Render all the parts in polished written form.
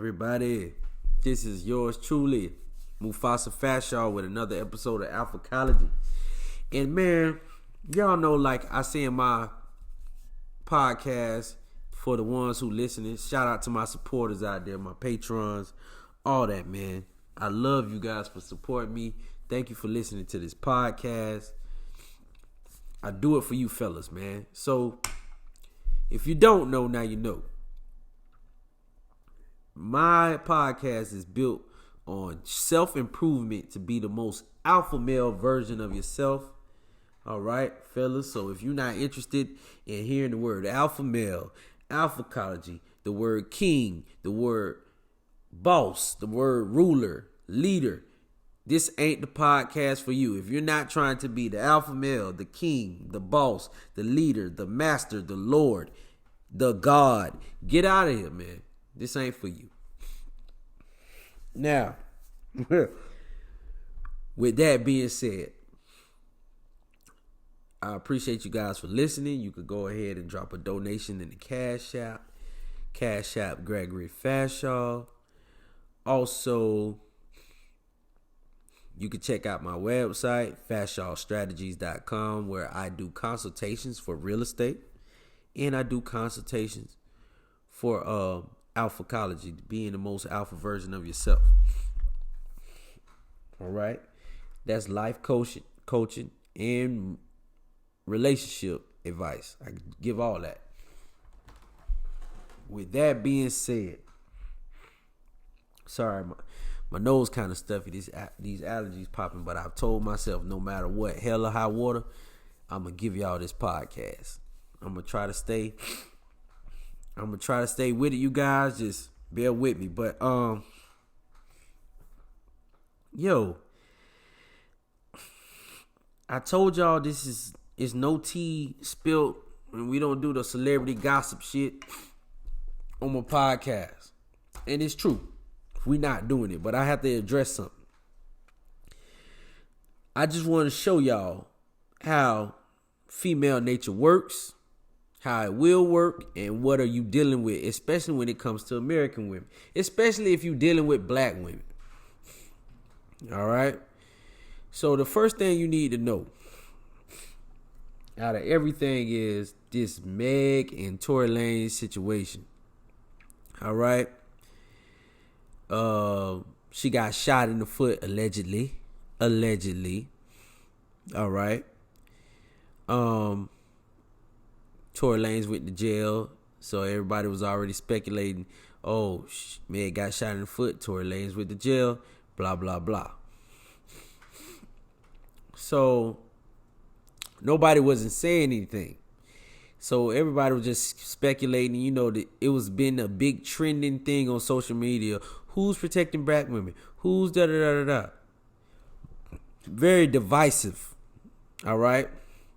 everybody? This is yours truly, Mufasa Fashaw, with another episode of Alphacology. And man, y'all know, like I say in my podcast, for the ones who listening, shout out to my supporters out there, my patrons, all that, man. I love you guys for supporting me. Thank you for listening to this podcast. I do it for you fellas, man. So, if you don't know, now you know. My podcast is built on self-improvement to be the most alpha male version of yourself. All right, fellas. So if you're not interested in hearing the word alpha male, alphacology, the word king, the word boss, the word ruler, leader, this ain't the podcast for you. If you're not trying to be the alpha male, the king, the boss, the leader, the master, the Lord, the God, get out of here, man. This ain't for you. Now, with that being said, I appreciate you guys for listening. You could go ahead and drop a donation in the Cash App Gregory Fashaw. Also, you can check out my website, fashawstrategies.com, where I do consultations for real estate, and I do consultations for alphacology, being the most alpha version of yourself. All right, that's life coaching and relationship advice. I give all that. With that being said, sorry, my nose kind of stuffy. These allergies popping, but I've told myself no matter what, hell or high water, I'm gonna give y'all this podcast. I'm gonna try to stay with it, you guys. Just bear with me. But I told y'all this is no tea spilled, and we don't do the celebrity gossip shit on my podcast. And it's true. We not doing it, but I have to address something. I just want to show y'all how female nature works, how it will work, and what are you dealing with, especially when it comes to American women, especially if you're dealing with black women. All right? So the first thing you need to know out of everything is this Meg and Tory Lanez situation. All right? She got shot in the foot, allegedly. All right? Tory Lanez went to jail, so everybody was already speculating, oh, Meg got shot in the foot, Tory Lanez went to jail, blah, blah, blah. So, nobody wasn't saying anything. So, everybody was just speculating, that it was been a big trending thing on social media. Who's protecting black women? Who's da-da-da-da-da? Very divisive, all right?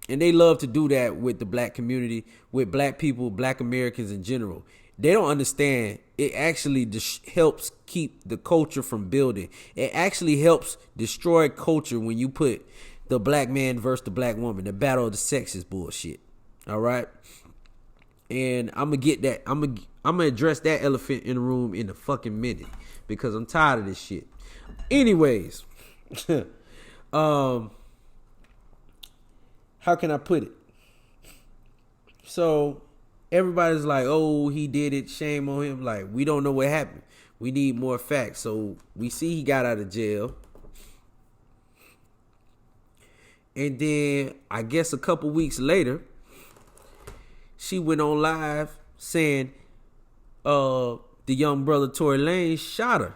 And they love to do that with the black community, with black people, black Americans in general. They don't understand it actually helps keep the culture from building. It actually helps destroy culture when you put the black man versus the black woman. The battle of the sexes bullshit. All right? And I'm going to get that. I'm going to address that elephant in the room in a fucking minute because I'm tired of this shit. Anyways, how can I put it? So everybody's like, oh, he did it. Shame on him. Like, we don't know what happened. We need more facts. So we see he got out of jail. And then I guess a couple weeks later, she went on live saying the young brother Tory Lanez shot her.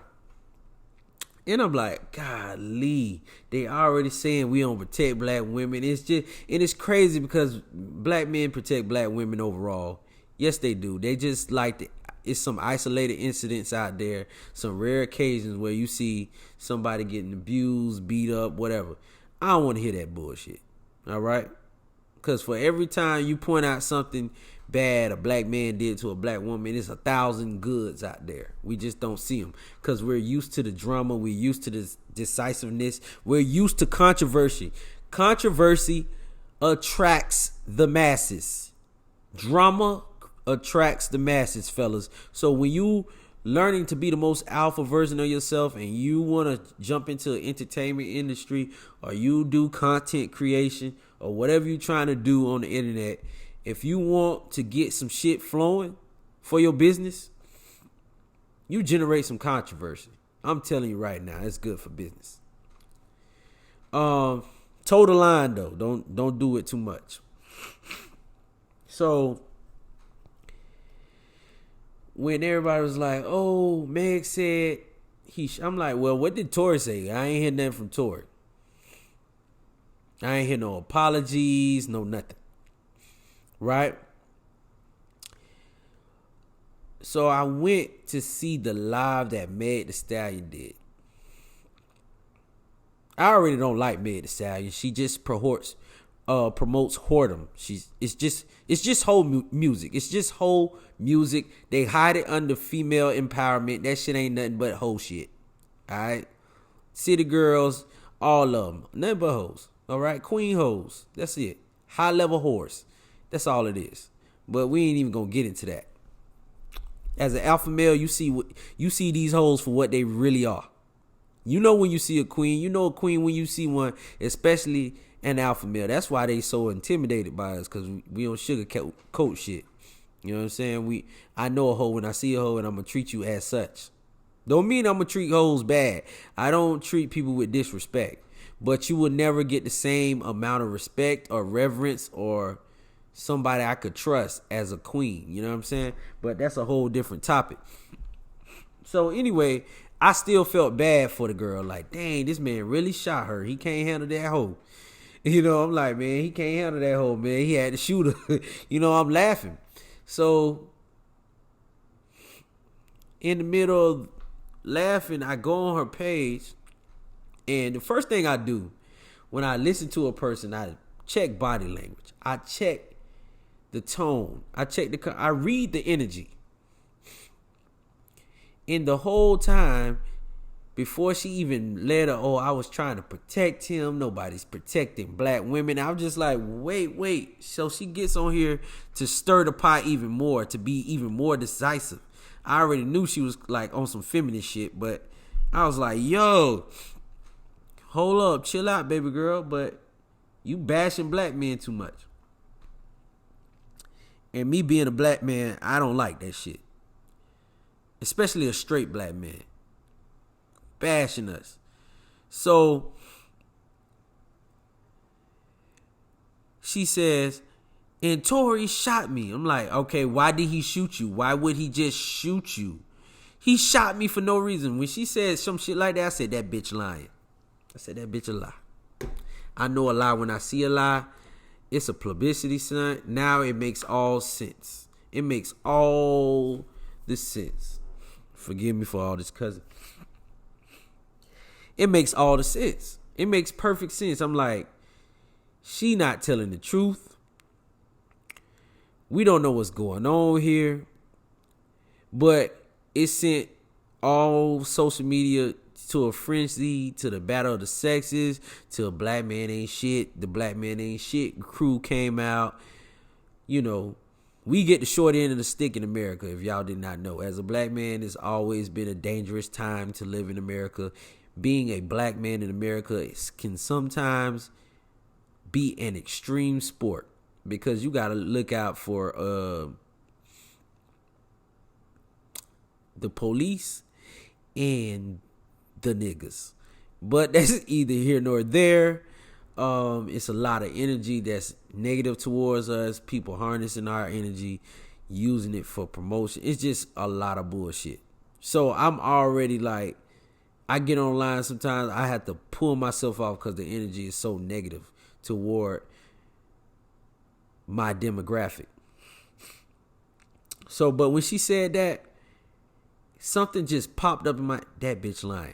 And I'm like, golly, they already saying we don't protect black women. It's crazy because black men protect black women overall. Yes, they do. They just it's some isolated incidents out there, some rare occasions where you see somebody getting abused, beat up, whatever. I don't want to hear that bullshit. All right? Because for every time you point out something bad a black man did to a black woman, there's 1,000 goods out there. We just don't see them because we're used to the drama. We're used to this decisiveness. We're used to controversy. Controversy attracts the masses. Drama attracts the masses, fellas. So when you learning to be the most alpha version of yourself, and you want to jump into the entertainment industry, or you do content creation, or whatever you're trying to do on the internet, if you want to get some shit flowing for your business, you generate some controversy. I'm telling you right now, it's good for business. Toe the line though. Don't do it too much. So when everybody was like, "Oh, Meg said I'm like, well, what did Tory say? I ain't hear nothing from Tory. I ain't hear no apologies, no nothing. Right? So I went to see the live that Meg the Stallion did. I already don't like Meg the Stallion. She just promotes whoredom. It's just whole music. It's just whole music. They hide it under female empowerment. That shit ain't nothing but whole shit. All right, city girls, all of them, nothing but hoes. All right, queen hoes. That's it. High level whores. That's all it is. But we ain't even gonna get into that. As an alpha male, you see these hoes for what they really are. You know when you see a queen. You know a queen when you see one, especially an alpha male. That's why they so intimidated by us, because we don't sugarcoat shit. You know what I'm saying? I know a hoe when I see a hoe, and I'm going to treat you as such. Don't mean I'm going to treat hoes bad. I don't treat people with disrespect. But you will never get the same amount of respect or reverence or somebody I could trust as a queen. You know what I'm saying? But that's a whole different topic. So anyway, I still felt bad for the girl. Like, dang, this man really shot her. He can't handle that hoe. You know, I'm like, man, he can't handle that hoe, man. He had to shoot her. You know, I'm laughing. So in the middle of laughing, I go on her page, and the first thing I do when I listen to a person, I check body language. I check the tone. I read the energy. And the whole time, before she even let her, I was trying to protect him. Nobody's protecting black women. I was just like, wait. So she gets on here to stir the pot even more, to be even more decisive. I already knew she was like on some feminist shit, but I was like, yo, hold up, chill out, baby girl. But you bashing black men too much. And me being a black man, I don't like that shit. Especially a straight black man bashing us. So she says, and Tory shot me. I'm like, okay, why did he shoot you? Why would he just shoot you? He shot me for no reason. When she said some shit like that, I said, that bitch lying. I said, that bitch a lie. I know a lie when I see a lie. It's a publicity stunt. Now it makes all sense. It makes all the sense. Forgive me for all this cousin. It makes all the sense. It makes perfect sense. I'm like, she not telling the truth. We don't know what's going on here. But it sent all social media to a frenzy, to the battle of the sexes, to a black man ain't shit. The black man ain't shit crew came out. You know, we get the short end of the stick in America, if y'all did not know. As a black man, it's always been a dangerous time to live in America. Being a black man in America can sometimes be an extreme sport, because you got to look out for the police and the niggas. But that's either here nor there. It's a lot of energy that's negative towards us. People harnessing our energy, using it for promotion. It's just a lot of bullshit. So I'm already like, I get online sometimes, I have to pull myself off because the energy is so negative toward my demographic. So, but when she said that, something just popped up in that bitch lying.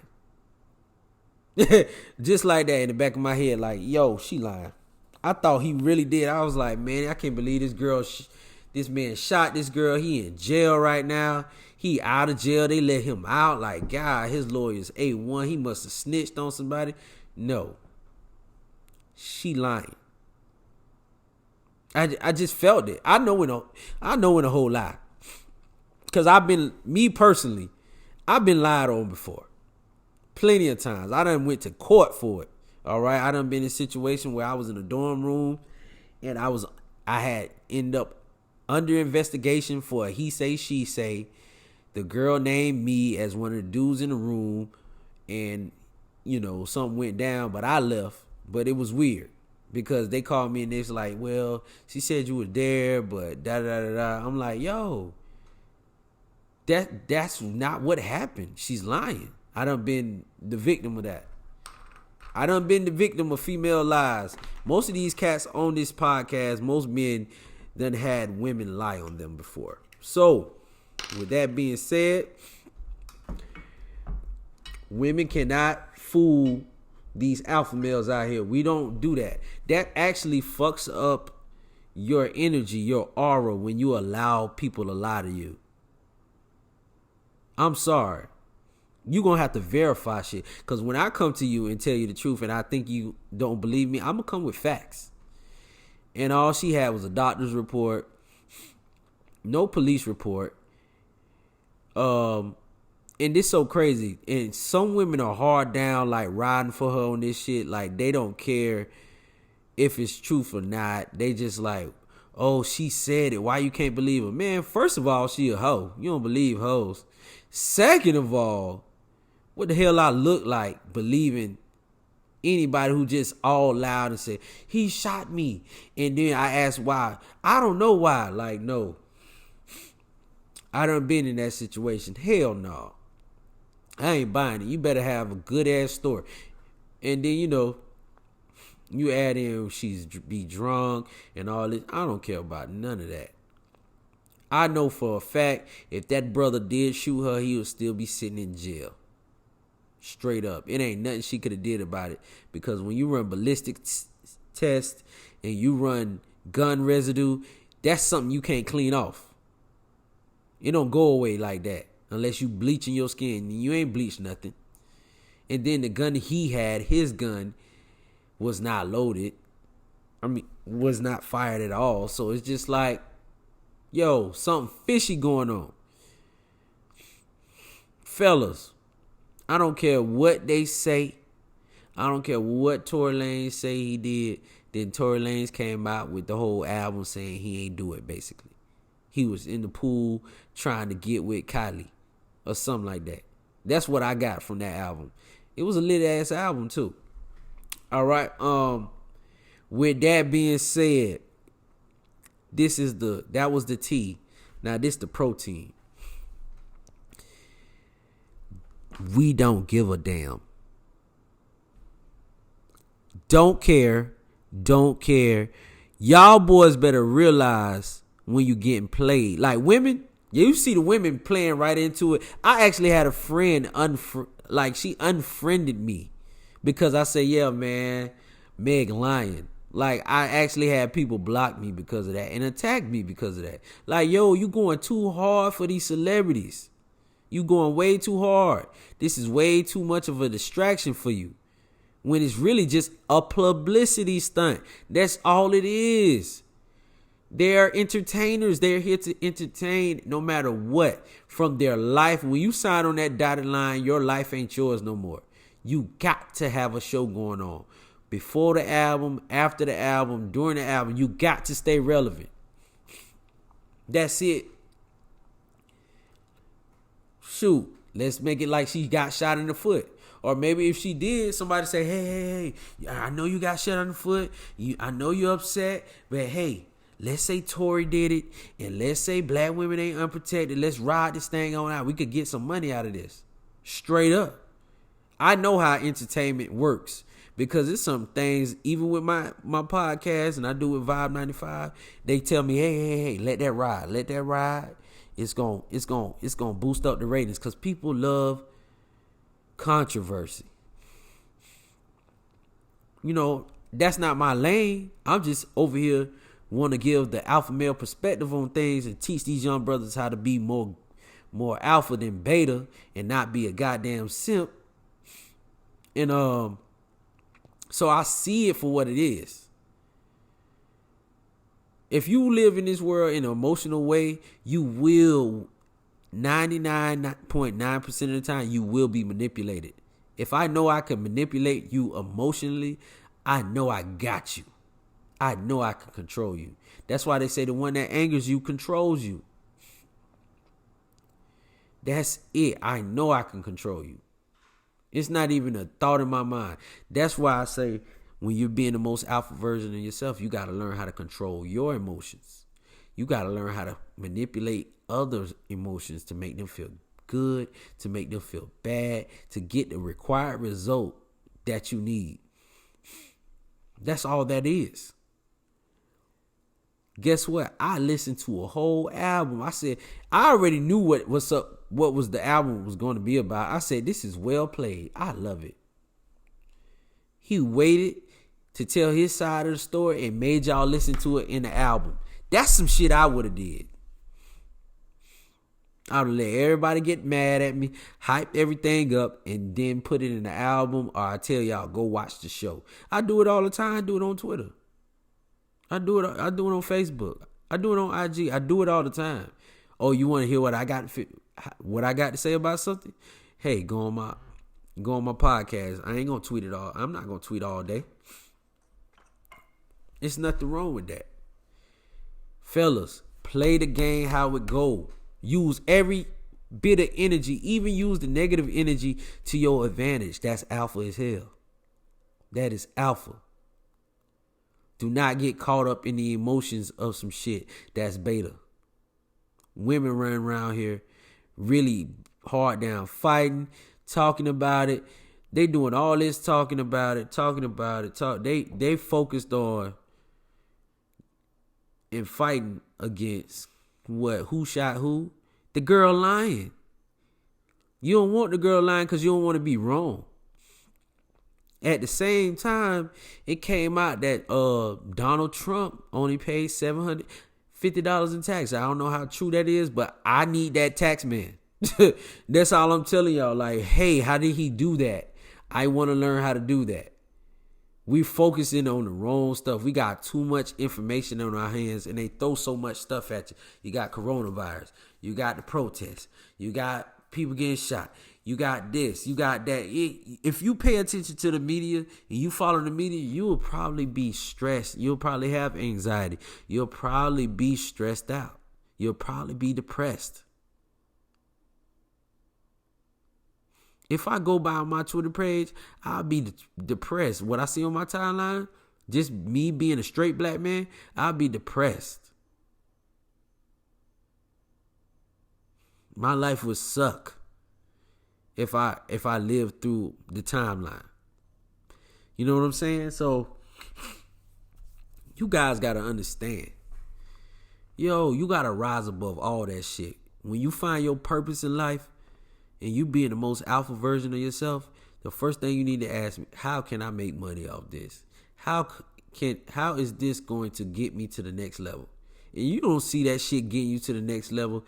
Just like that in the back of my head, like, yo, she lying. I thought he really did. I was like, man, I can't believe this man shot this girl. He in jail right now. He out of jail. They let him out. Like, God, his lawyer's A1. He must have snitched on somebody. No. She lying. I just felt it. I know when a whole lie. Because me personally, I've been lied on before. Plenty of times. I done went to court for it. All right. I done been in a situation where I was in a dorm room and I had ended up under investigation for a he say, she say. The girl named me as one of the dudes in the room, and something went down, but I left. But it was weird because they called me and it's like, well, she said you were there, but da da da da. I'm like, yo, that's not what happened. She's lying. I done been the victim of that. I done been the victim of female lies. Most of these cats on this podcast, most men done had women lie on them before. So, with that being said, women cannot fool these alpha males out here. We don't do that. That actually fucks up your energy, your aura, when you allow people to lie to you. I'm sorry. You're going to have to verify shit. Because when I come to you and tell you the truth and I think you don't believe me, I'm going to come with facts. And all she had was a doctor's report, no police report. And this so crazy. And some women are hard down, like riding for her on this shit. Like they don't care if it's truth or not. They just like, oh, she said it. Why you can't believe her? Man, first of all, she a hoe. You don't believe hoes. Second of all, what the hell I look like believing anybody who just all loud and say, he shot me. And then I ask why. I don't know why. Like, no. I done been in that situation. Hell no. I ain't buying it. You better have a good ass story. And then, you add in she's be drunk and all this. I don't care about none of that. I know for a fact if that brother did shoot her, he would still be sitting in jail. Straight up. It ain't nothing she could have did about it. Because when you run ballistic tests and you run gun residue, that's something you can't clean off. It don't go away like that unless you bleaching your skin. You ain't bleached nothing. And then the gun he had, his gun, was not loaded. Was not fired at all. So it's just like, yo, something fishy going on. Fellas, I don't care what they say. I don't care what Tory Lanez say he did. Then Tory Lanez came out with the whole album saying he ain't do it, basically. He was in the pool trying to get with Kylie or something like that. That's what I got from that album. It was a lit ass album too. All right. With that being said, that was the tea. Now this the protein. We don't give a damn. Don't care. Y'all boys better realize when you getting played. Like women, you see the women playing right into it. I actually had a friend she unfriended me because I say, yeah, man, Meg lying. Like I actually had people block me because of that and attack me because of that. Like, yo, you going too hard for these celebrities. You going way too hard. This is way too much of a distraction for you. When it's really just a publicity stunt. That's all it is. They're entertainers. They're here to entertain no matter what from their life. When you sign on that dotted line, your life ain't yours no more. You got to have a show going on. Before the album, after the album, during the album, you got to stay relevant. That's it. Shoot, let's make it like she got shot in the foot. Or maybe if she did, somebody say, hey, I know you got shot in the foot. I know you're upset, but hey, let's say Tory did it, and let's say black women ain't unprotected. Let's ride this thing on out. We could get some money out of this. Straight up. I know how entertainment works because it's some things, even with my podcast, and I do with Vibe 95, they tell me, hey, let that ride. Let that ride. It's gonna boost up the ratings because people love controversy. That's not my lane. I'm just over here want to give the alpha male perspective on things and teach these young brothers how to be more alpha than beta and not be a goddamn simp. And so I see it for what it is. If you live in this world in an emotional way, you will 99.9% of the time, you will be manipulated. If I know I can manipulate you emotionally, I know I got you. I know I can control you. That's why they say the one that angers you controls you. That's it. I know I can control you. It's not even a thought in my mind. That's why I say when you're being the most alpha version of yourself, you got to learn how to control your emotions. You got to learn how to manipulate others' emotions to make them feel good, to make them feel bad, to get the required result that you need. That's all that is. Guess what? I listened to a whole album. I said, I already knew what was the album was going to be about. I said, this is well played. I love it. He waited to tell his side of the story and made y'all listen to it in the album. That's some shit I would have did. I would have let everybody get mad at me, hype everything up, and then put it in the album, or I tell y'all, go watch the show. I do it all the time. I do it on Twitter. I do it on Facebook. I do it on IG. I do it all the time. Oh, you want to hear what I got to say about something? Hey, go on my podcast. I ain't gonna tweet it all. I'm not gonna tweet all day. There's nothing wrong with that. Fellas, play the game how it go. Use every bit of energy, even use the negative energy to your advantage. That's alpha as hell. That is alpha. Do not get caught up in the emotions of some shit. That's beta. Women running around here really hard down fighting, talking about it. They doing all this talking about it. They focused on and fighting against what? Who shot who? The girl lying. You don't want the girl lying because you don't want to be wrong. At the same time, it came out that Donald Trump only paid $750 in tax. I don't know how true that is, but I need that tax man. That's all I'm telling y'all. Like, hey, how did he do that? I want to learn how to do that. We focusing on the wrong stuff. We got too much information on our hands, and they throw so much stuff at you. You got coronavirus. You got the protests. You got people getting shot. You got this. You got that. If you pay attention to the media and you follow the media, you will probably be stressed. You'll probably have anxiety. You'll probably be stressed out. You'll probably be depressed. If I go by my Twitter page, I'll be depressed. What I see on my timeline, just me being a straight black man, I'll be depressed. My life would suck if I lived through the timeline. You know what I'm saying? So you guys got to understand. You got to rise above all that shit. When you find your purpose in life, and you being the most alpha version of yourself, the first thing you need to ask me, how can I make money off this? How is this going to get me to the next level? And you don't see that shit getting you to the next level,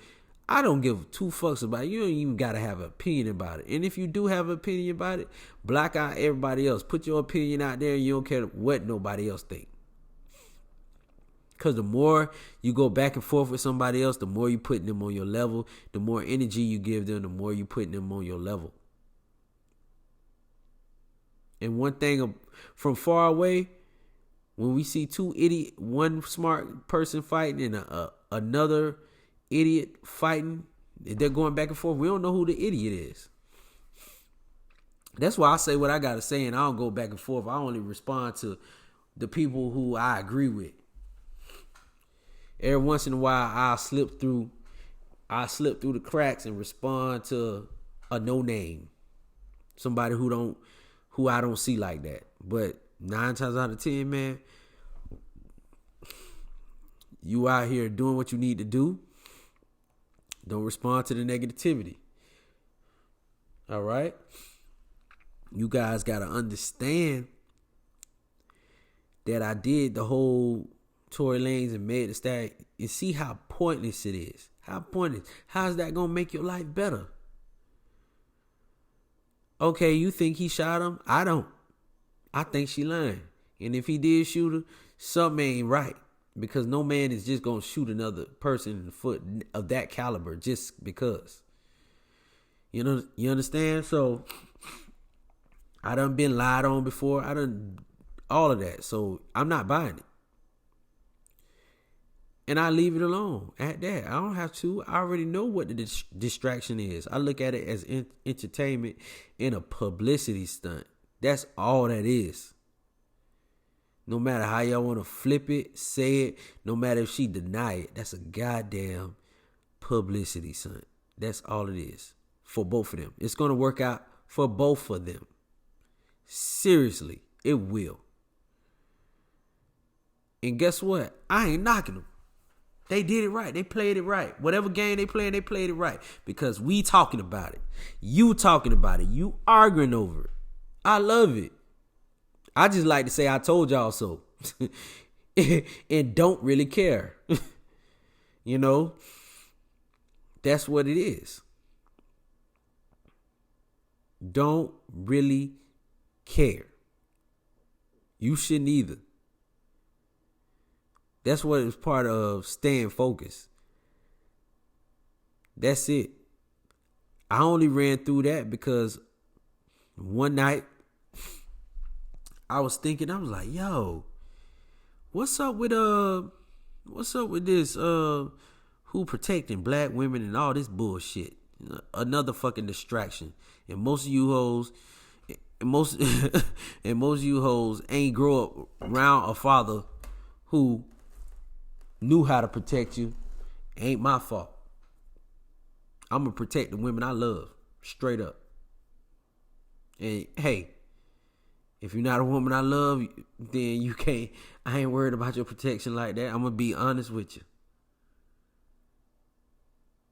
I don't give two fucks about it. You don't even got to have an opinion about it. And if you do have an opinion about it, block out everybody else. Put your opinion out there and you don't care what nobody else think. Because the more you go back and forth with somebody else, the more you putting them on your level. The more energy you give them, the more you putting them on your level. And one thing from far away, when we see one smart person fighting and another idiot fighting, they're going back and forth, we don't know who the idiot is. That's why I say what I got to say and I don't go back and forth. I only respond to the people who I agree with. Every once in a while, I'll slip through the cracks and respond to a no name, somebody who I don't see like that. But 9 times out of 10, man, you out here doing what you need to do. Don't respond to the negativity. All right, you guys gotta understand that I did the whole Tory Lanez and made the stallion, and see how pointless it is. How pointless. How's that gonna make your life better? Okay, you think he shot him? I don't. I think she lying. And if he did shoot her, something ain't right. Because no man is just going to shoot another person in the foot of that caliber just because. You know, you understand? So I done been lied on before. I done all of that. So I'm not buying it. And I leave it alone at that. I don't have to. I already know what the distraction is. I look at it as entertainment and a publicity stunt. That's all that is. No matter how y'all want to flip it, say it, no matter if she deny it, that's a goddamn publicity stunt. That's all it is for both of them. It's going to work out for both of them. Seriously, it will. And guess what? I ain't knocking them. They did it right. They played it right. Whatever game they played it right. Because we talking about it. You talking about it. You arguing over it. I love it. I just like to say I told y'all so. And don't really care. You know? That's what it is. Don't really care. You shouldn't either. That's what is part of staying focused. That's it. I only ran through that because one night I was thinking, I was like, yo, what's up with this who protecting black women and all this bullshit? Another fucking distraction. And most of you hoes ain't grow up around a father who knew how to protect you. Ain't my fault. I'm gonna protect the women I love, straight up. And hey, if you're not a woman I love, then you can't. I ain't worried about your protection like that. I'm gonna be honest with you.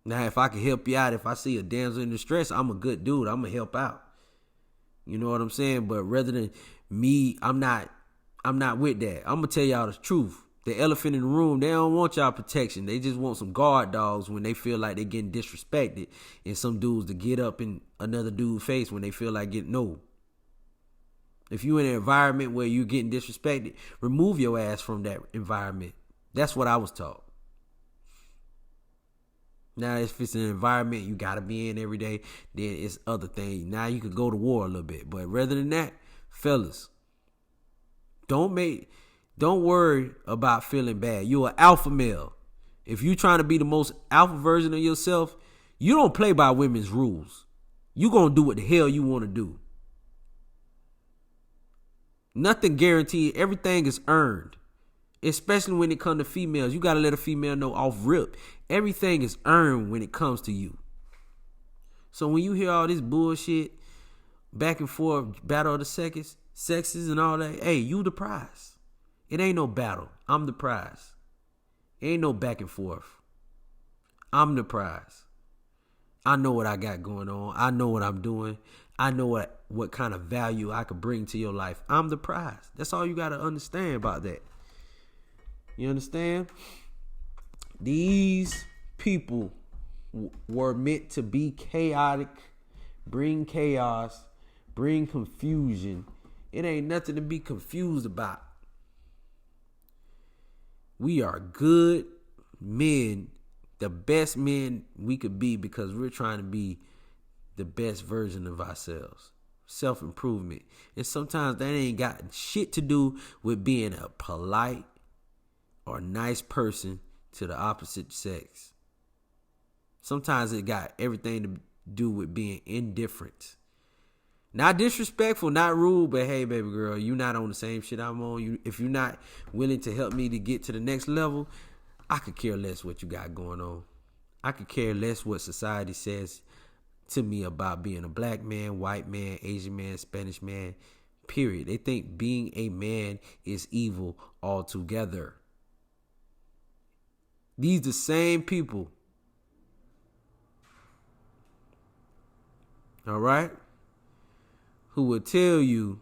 Now, if I can help you out, if I see a damsel in distress, I'm a good dude. I'm gonna help out. You know what I'm saying? But rather than me, I'm not with that. I'm gonna tell y'all the truth. The elephant in the room, they don't want y'all protection. They just want some guard dogs when they feel like they're getting disrespected, and some dudes to get up in another dude's face when they feel like getting no. If you in an environment where you're getting disrespected, remove your ass from that environment. That's what I was taught. Now, if it's an environment you gotta be in every day, then it's other things. Now you could go to war a little bit. But rather than that, fellas, don't worry about feeling bad. You're an alpha male. If you trying to be the most alpha version of yourself, you don't play by women's rules. You gonna do what the hell you want to do. Nothing guaranteed. Everything is earned. Especially when it comes to females. You got to let a female know off rip. Everything is earned when it comes to you. So when you hear all this bullshit, back and forth, battle of the sexes and all that, hey, you the prize. It ain't no battle. I'm the prize. It ain't no back and forth. I'm the prize. I know what I got going on. I know what I'm doing. I know what kind of value I could bring to your life. I'm the prize. That's all you got to understand about that. You understand? These people were meant to be chaotic, bring chaos, bring confusion. It ain't nothing to be confused about. We are good men, the best men we could be, because we're trying to be the best version of ourselves. Self-improvement. And sometimes that ain't got shit to do with being a polite or nice person to the opposite sex. Sometimes it got everything to do with being indifferent. Not disrespectful, not rude, but hey, baby girl, you not on the same shit I'm on. If you're not willing to help me to get to the next level, I could care less what you got going on. I could care less what society says to me about being a black man, white man, Asian man, Spanish man, period. They think being a man is evil altogether. These the same people. All right? Who will tell you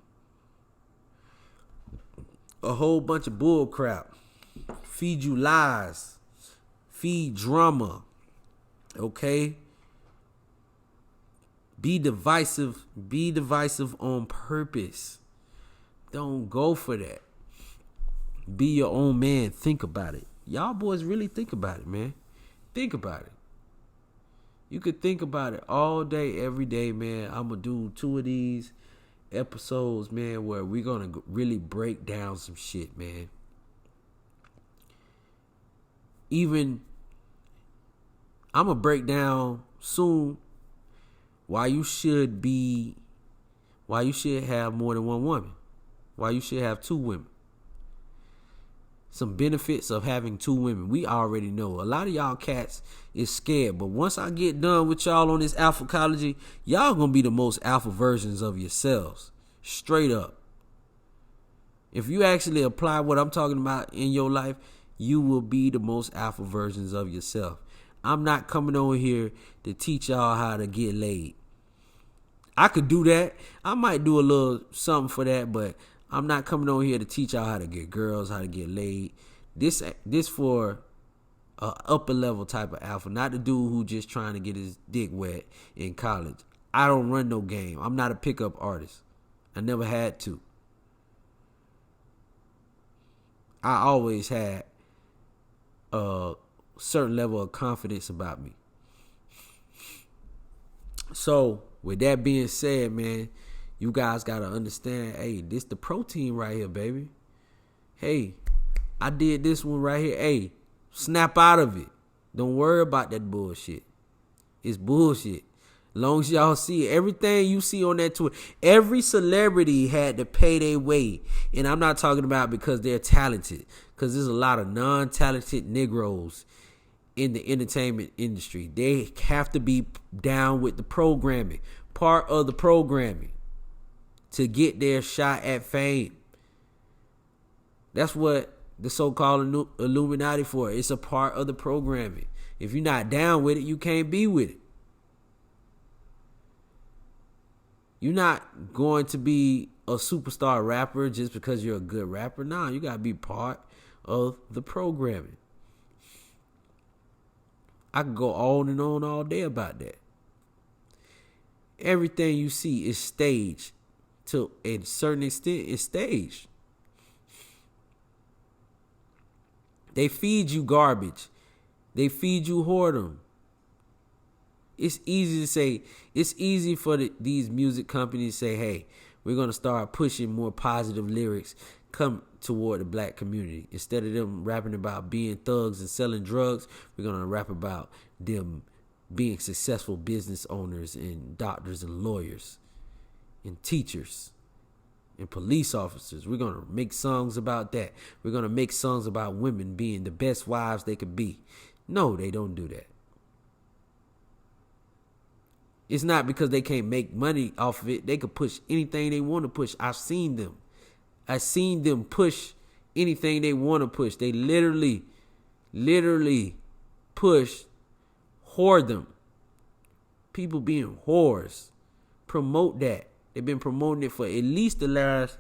a whole bunch of bull crap. Feed you lies. Feed drama. Okay? Be divisive. Be divisive on purpose. Don't go for that. Be your own man. Think about it. Y'all boys really think about it, man. Think about it. You could think about it all day, every day, man. I'm going to do 2 of these episodes, man, where we're going to really break down some shit, man. Even, I'm going to break down soon why you should have more than one woman. Why you should have 2 women. Some benefits of having 2 women. We already know. A lot of y'all cats is scared. But once I get done with y'all on this alphacology, y'all gonna be the most alpha versions of yourselves. Straight up. If you actually apply what I'm talking about in your life, you will be the most alpha versions of yourself. I'm not coming on here to teach y'all how to get laid. I could do that. I might do a little something for that, but I'm not coming on here to teach y'all how to get girls, how to get laid. This for a upper level type of alpha, not the dude who just trying to get his dick wet in college. I don't run no game. I'm not a pickup artist. I never had to. I always had a certain level of confidence about me. So, with that being said, man, you guys got to understand, hey, this the protein right here, baby. Hey, I did this one right here. Hey, snap out of it. Don't worry about that bullshit. It's bullshit. Long as y'all see it, everything you see on that Twitter, every celebrity had to pay their way. And I'm not talking about because they're talented, because there's a lot of non-talented Negroes in the entertainment industry. They have to be down with the programming, part of the programming, to get their shot at fame. That's what the so-called Illuminati for. It's a part of the programming. If you're not down with it, you can't be with it. You're not going to be a superstar rapper just because you're a good rapper. Nah, you got to be part of the programming. I could go on and on all day about that. Everything you see is staged. To a certain extent, it's staged. They feed you garbage. They feed you whoredom. It's easy to say, it's easy for these music companies to say, hey, we're going to start pushing more positive lyrics come toward the black community. Instead of them rapping about being thugs and selling drugs, we're going to rap about them being successful business owners and doctors and lawyers and teachers and police officers. We're going to make songs about that. We're going to make songs about women being the best wives they could be. No, they don't do that. It's not because they can't make money off of it. They could push anything they want to push. I've seen them push anything they want to push. They literally push whoredom. People being whores. Promote that. They've been promoting it for at least the last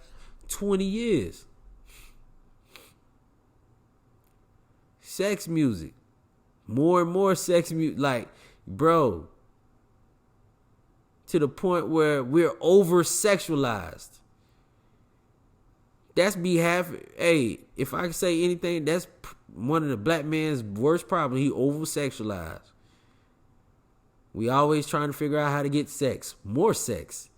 20 years. Sex music. More and more sex music. Like, bro, to the point where we're over-sexualized. That's hey, if I can say anything, that's one of the black man's worst problems. He over-sexualized. We always trying to figure out how to get sex. More sex.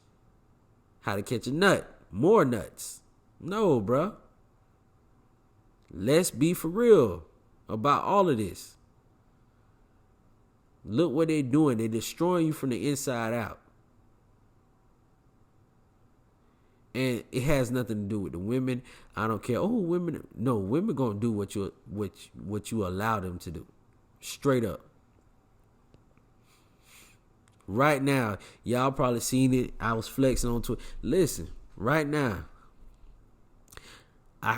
How to catch a nut. More nuts. No, bro. Let's be for real about all of this. Look what they're doing. They're destroying you from the inside out. And it has nothing to do with the women. I don't care. Oh, women. No, women gonna do what you allow them to do. Straight up. Right now, y'all probably seen it. I was flexing on Twitter. Listen, right now,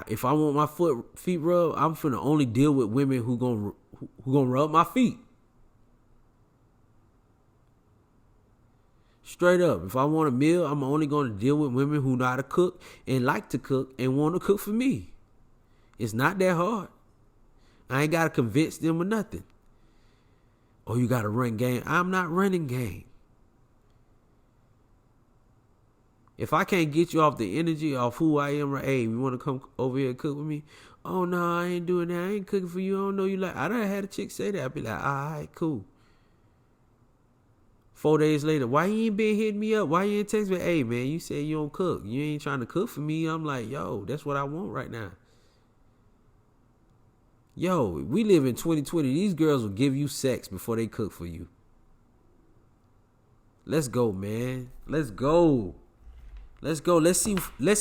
if I want my feet rubbed, I'm finna only deal with women who gonna rub my feet. Straight up. If I want a meal, I'm only going to deal with women who know how to cook and like to cook and want to cook for me. It's not that hard. I ain't got to convince them of nothing. Oh, you got to run game. I'm not running game. If I can't get you off the energy, off who I am, right? Hey, you want to come over here and cook with me? Oh, no, I ain't doing that. I ain't cooking for you. I don't know you like. I done had a chick say that. I'd be like, all right, cool. 4 days later, why you ain't been hitting me up? Why you ain't text me? Hey, man, you said you don't cook. You ain't trying to cook for me. I'm like, yo, that's what I want right now. Yo, we live in 2020. These girls will give you sex before they cook for you. Let's go, man. Let's go. Let's go. Let's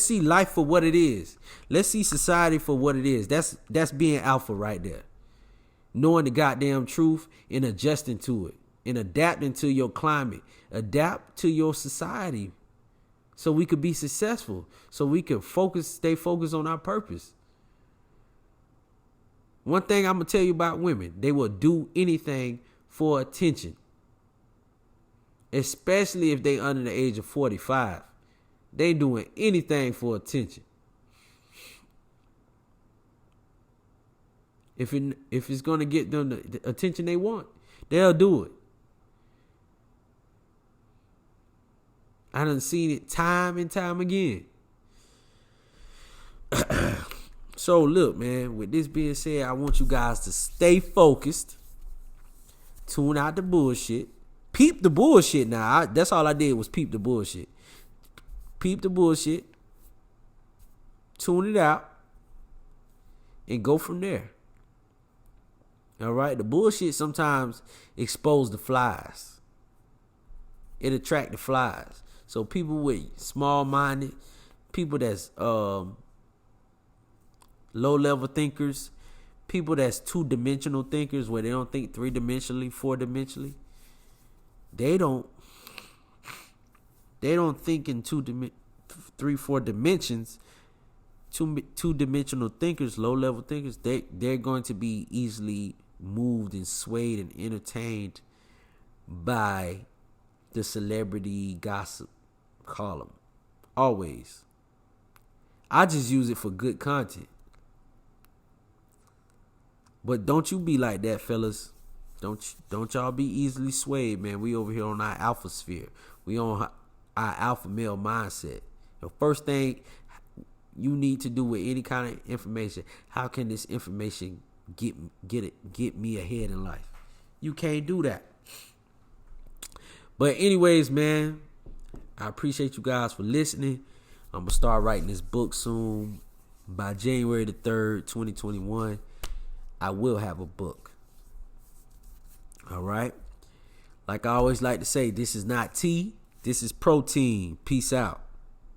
see life for what it is. Let's see society for what it is. That's being alpha right there. Knowing the goddamn truth and adjusting to it and adapting to your climate. Adapt to your society so we could be successful. So we can stay focused on our purpose. One thing I'm going to tell you about women, they will do anything for attention. Especially if they under the age of 45. They doing anything for attention. If it's going to get them the attention they want, they'll do it. I done seen it time and time again. So look, man, with this being said, I want you guys to stay focused. Tune out the bullshit. Peep the bullshit now. That's all I did was peep the bullshit. Peep the bullshit. Tune it out. And go from there. All right? The bullshit sometimes expose the flies. It attract the flies. So people with small-minded, people that's low-level thinkers, people that's two-dimensional thinkers where they don't think three-dimensionally, four-dimensionally, they don't think in three, 4 dimensions. Two-dimensional thinkers, low-level thinkers, they're going to be easily moved and swayed and entertained by the celebrity gossip column. Always. I just use it for good content. But don't you be like that, fellas. Don't y'all be easily swayed, man. We over here on our alpha sphere. We on our alpha male mindset. The first thing you need to do with any kind of information, how can this information get me ahead in life? You can't do that. But anyways, man, I appreciate you guys for listening. I'm going to start writing this book soon. By January the 3rd, 2021, I will have a book. All right? Like I always like to say, this is not tea. This is protein. Peace out.